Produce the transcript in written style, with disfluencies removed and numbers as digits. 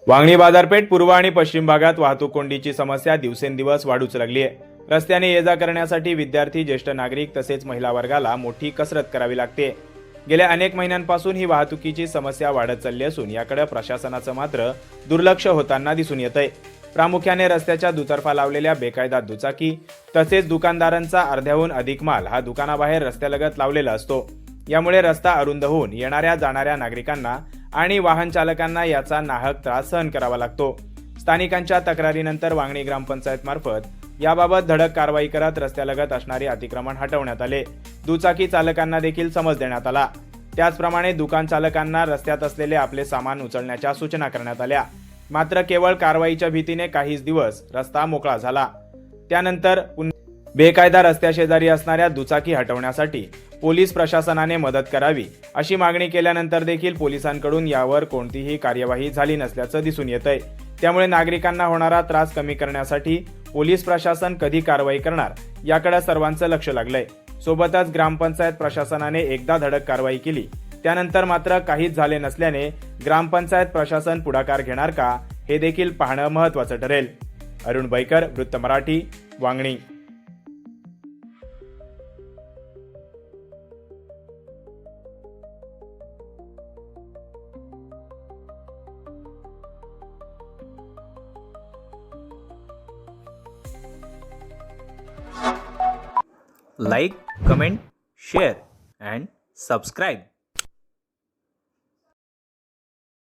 वांगणी बाजारपेठ पूर्व आणि पश्चिम भागात वाहतूक कोंडीची समस्या दिवसेंदिवस वाढूच लागली आहे। रस्त्याने ये जा करण्यासाठी विद्यार्थी, ज्येष्ठ नागरिक तसेच महिला वर्गाला मोठी कसरत करावी लागते। गेल्या अनेक महिन्यांपासून ही वाहतुकीची समस्या वाढत चालली असून याकडे प्रशासनाचं मात्र दुर्लक्ष होताना दिसून येतंय। प्रामुख्याने रस्त्याच्या दुतर्फा लावलेल्या बेकायदा दुचाकी तसेच दुकानदारांचा अर्ध्याहून अधिक माल हा दुकानाबाहेर रस्त्यालगत लावलेला असतो। यामुळे रस्ता अरुंद होऊन येणाऱ्या जाणाऱ्या नागरिकांना आणि वाहन चालकांना याचा नाहक त्रास सहन करावा लागतो। स्थानिकांच्या तक्रारीनंतर वांगणी ग्रामपंचायत मार्फत याबाबत धडक कारवाई करत रस्त्यालगत असणारे अतिक्रमण हटवण्यात आले। दुचाकी चालकांना देखील समज देण्यात आला। त्याचप्रमाणे दुकान चालकांना रस्त्यात असलेले आपले सामान उचलण्याच्या सूचना करण्यात आल्या। मात्र केवळ कारवाईच्या भीतीने काहीच दिवस रस्ता मोकळा झाला। त्यानंतर बेकायदा रस्त्याशेजारी असणाऱ्या दुचाकी हटवण्यासाठी पोलीस प्रशासनाने मदत करावी अशी मागणी केल्यानंतर देखील पोलिसांकडून यावर कोणतीही कार्यवाही झाली नसल्याचं दिसून येतंय। त्यामुळे नागरिकांना होणारा त्रास कमी करण्यासाठी पोलीस प्रशासन कधी कारवाई करणार याकडे सर्वांचं लक्ष लागलंय। सोबतच ग्रामपंचायत प्रशासनाने एकदा धडक कारवाई केली, त्यानंतर मात्र काहीच झाले नसल्याने ग्रामपंचायत प्रशासन पुढाकार घेणार का हे देखील पाहणं महत्त्वाचं ठरेल। अरुण बैकर, वृत्त Marathi, Vangani. Like, comment, share and subscribe.